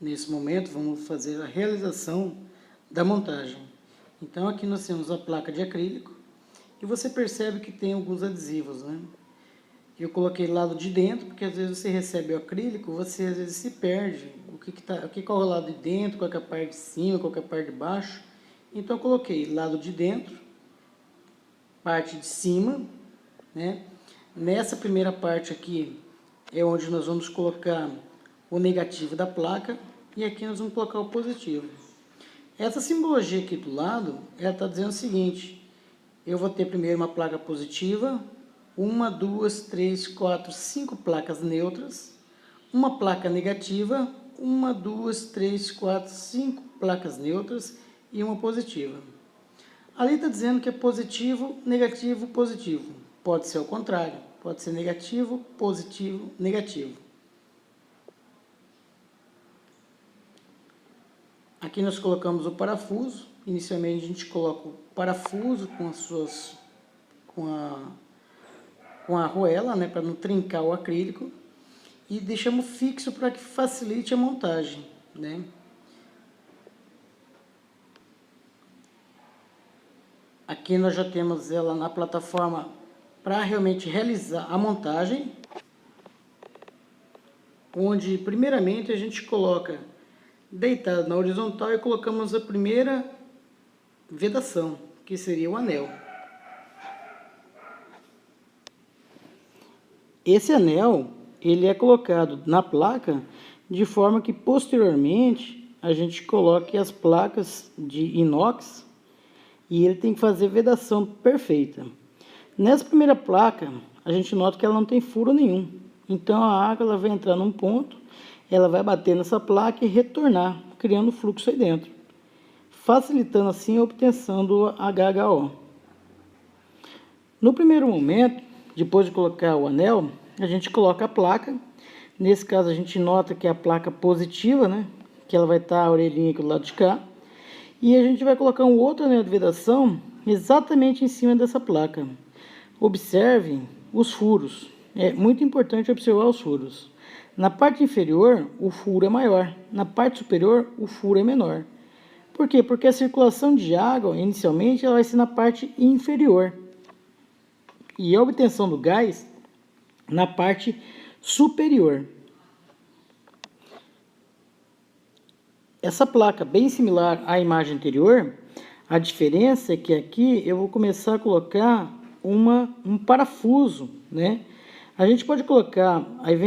Nesse momento, vamos fazer a realização da montagem. Então, aqui nós temos a placa de acrílico e você percebe que tem alguns adesivos, né? Eu coloquei lado de dentro, porque às vezes você recebe o acrílico, você às vezes se perde. Qual é o lado de dentro, qual é a parte de cima, qual é a parte de baixo. Então, eu coloquei lado de dentro, parte de cima, né? Nessa primeira parte aqui é onde nós vamos colocar o negativo da placa e aqui nós vamos colocar o positivo. Essa simbologia aqui do lado, ela está dizendo o seguinte: eu vou ter primeiro uma placa positiva, 1, 2, 3, 4, 5 placas neutras, uma placa negativa, 1, 2, 3, 4, 5 placas neutras e uma positiva. Ali está dizendo que é positivo, negativo, positivo. Pode ser ao contrário, pode ser negativo, positivo, negativo. Aqui nós colocamos o parafuso. Inicialmente a gente coloca o parafuso com a arruela, né, para não trincar o acrílico, e deixamos fixo para que facilite a montagem, né? Aqui nós já temos ela na plataforma para realmente realizar a montagem, onde primeiramente a gente coloca deitado na horizontal e colocamos a primeira vedação, que seria o anel. Esse anel, ele é colocado na placa de forma que posteriormente a gente coloque as placas de inox e ele tem que fazer vedação perfeita. Nessa primeira placa, a gente nota que ela não tem furo nenhum. Então a água ela vai entrar num ponto, ela vai bater nessa placa e retornar, criando fluxo aí dentro, facilitando assim a obtenção do HHO. No primeiro momento, depois de colocar o anel, a gente coloca a placa. Nesse caso a gente nota que é a placa positiva, né? Que ela vai estar a orelhinha aqui do lado de cá. E a gente vai colocar um outro anel de vedação exatamente em cima dessa placa. Observe os furos. É muito importante observar os furos. Na parte inferior, o furo é maior. Na parte superior, o furo é menor. Por quê? Porque a circulação de água, inicialmente, ela vai ser na parte inferior. E a obtenção do gás na parte superior. Essa placa, bem similar à imagem anterior, a diferença é que aqui eu vou começar a colocar um parafuso, né? A gente pode colocar, aí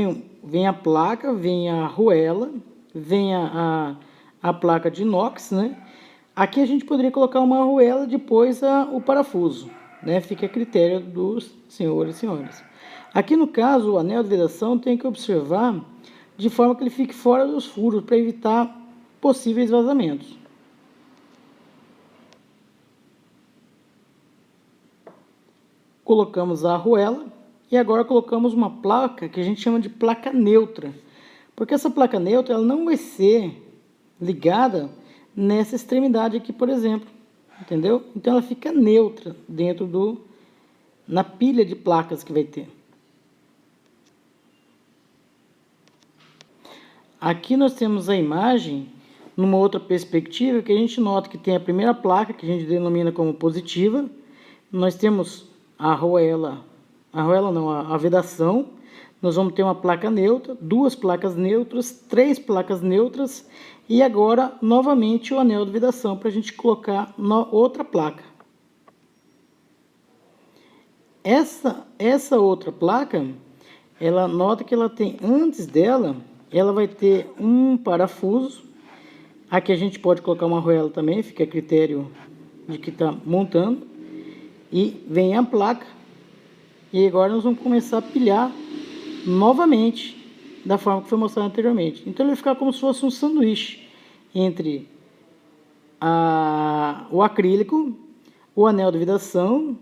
vem a placa, vem a arruela, vem a placa de inox, né? Aqui a gente poderia colocar uma arruela, depois o parafuso, né? Fica a critério dos senhores e senhoras. Aqui no caso, o anel de vedação tem que observar de forma que ele fique fora dos furos, para evitar possíveis vazamentos. Colocamos a arruela e agora colocamos uma placa que a gente chama de placa neutra, porque essa placa neutra ela não vai ser ligada nessa extremidade aqui, por exemplo, entendeu? Então ela fica neutra dentro na pilha de placas que vai ter. Aqui nós temos a imagem numa outra perspectiva, que a gente nota que tem a primeira placa, que a gente denomina como positiva. Nós temos a vedação. Nós vamos ter uma placa neutra, duas placas neutras, três placas neutras e agora novamente o anel de vedação para a gente colocar na outra placa. Essa outra placa, ela nota que ela tem, antes dela, ela vai ter um parafuso. Aqui a gente pode colocar uma arruela também, fica a critério de que está montando. E vem a placa. E agora nós vamos começar a pilhar novamente, da forma que foi mostrado anteriormente. Então ele vai ficar como se fosse um sanduíche entre o acrílico, o anel de vedação,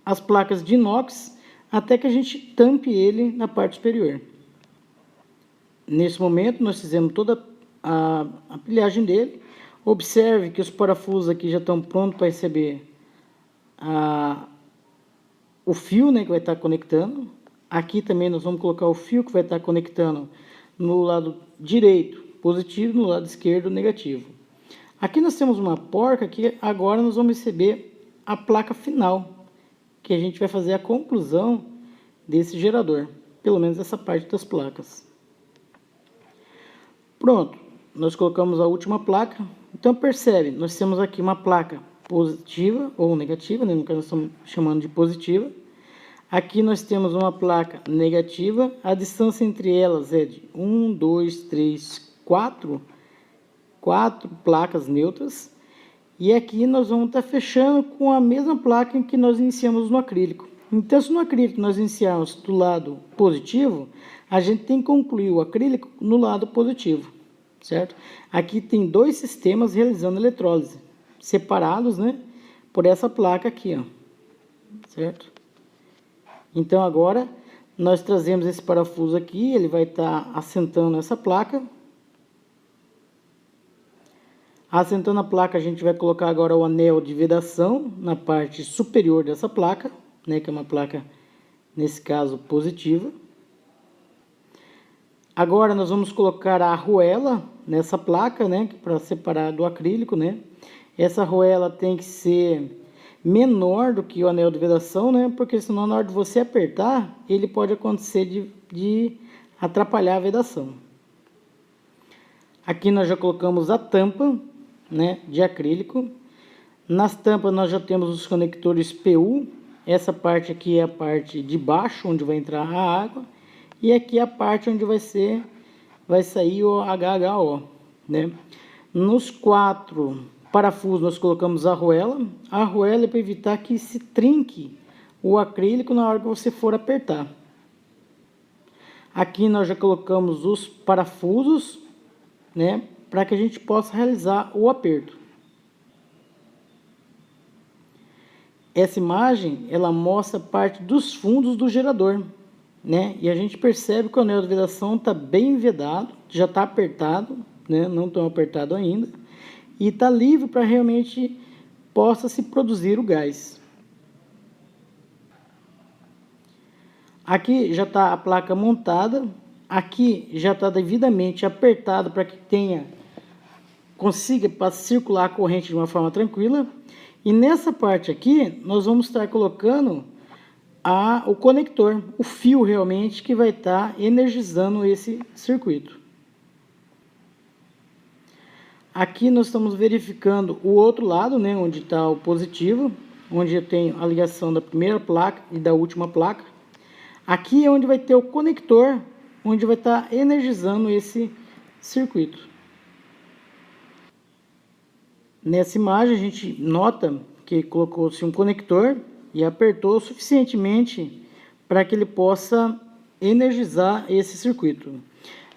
as placas de inox, até que a gente tampe ele na parte superior. Nesse momento nós fizemos toda a pilhagem dele. Observe que os parafusos aqui já estão prontos para receber o fio, né, que vai estar conectando. Aqui também nós vamos colocar o fio que vai estar conectando no lado direito positivo, no lado esquerdo negativo. Aqui nós temos uma porca que agora nós vamos receber a placa final, que a gente vai fazer a conclusão desse gerador, pelo menos essa parte das placas. Pronto, nós colocamos a última placa. Então percebe, nós temos aqui uma placa positiva ou negativa, né? No caso nós estamos chamando de positiva. Aqui nós temos uma placa negativa, a distância entre elas é de 1, 2, 3, 4 placas neutras. E aqui nós vamos estar fechando com a mesma placa em que nós iniciamos no acrílico. Então, se no acrílico nós iniciarmos do lado positivo, a gente tem que concluir o acrílico no lado positivo, certo? Aqui tem dois sistemas realizando eletrólise, separados, né, por essa placa aqui, ó, certo? Então, agora, nós trazemos esse parafuso aqui, ele vai estar assentando essa placa. Assentando a placa, a gente vai colocar agora o anel de vedação na parte superior dessa placa, né, que é uma placa, nesse caso, positiva. Agora, nós vamos colocar a arruela nessa placa, né, para separar do acrílico, né. Essa arruela tem que ser menor do que o anel de vedação, né, porque senão na hora de você apertar, ele pode acontecer de atrapalhar a vedação. Aqui nós já colocamos a tampa, né, de acrílico. Nas tampas nós já temos os conectores PU. Essa parte aqui é a parte de baixo, onde vai entrar a água. E aqui é a parte onde vai sair o HHO, né. Nos 4 parafusos nós colocamos a arruela. A arruela é para evitar que se trinque o acrílico na hora que você for apertar. Aqui nós já colocamos os parafusos, né, para que a gente possa realizar o aperto. Essa imagem, ela mostra parte dos fundos do gerador, né? E a gente percebe que o anel de vedação está bem vedado, já está apertado, né? Não tão apertado ainda, e está livre para realmente possa se produzir o gás. Aqui já está a placa montada, aqui já está devidamente apertado para que consiga circular a corrente de uma forma tranquila. E nessa parte aqui, nós vamos estar colocando o conector, o fio realmente que vai estar energizando esse circuito. Aqui nós estamos verificando o outro lado, né, onde está o positivo, onde eu tenho a ligação da primeira placa e da última placa. Aqui é onde vai ter o conector, onde vai estar energizando esse circuito. Nessa imagem a gente nota que colocou-se um conector e apertou suficientemente para que ele possa energizar esse circuito.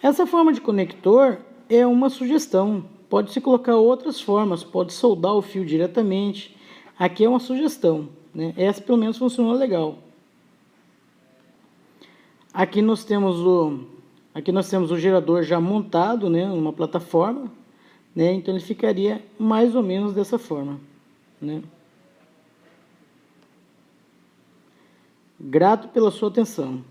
Essa forma de conector é uma sugestão, pode-se colocar outras formas, pode soldar o fio diretamente, aqui é uma sugestão, né? Essa pelo menos funciona legal. Aqui nós temos o gerador já montado, né, numa plataforma, né, então ele ficaria mais ou menos dessa forma, né. Grato pela sua atenção.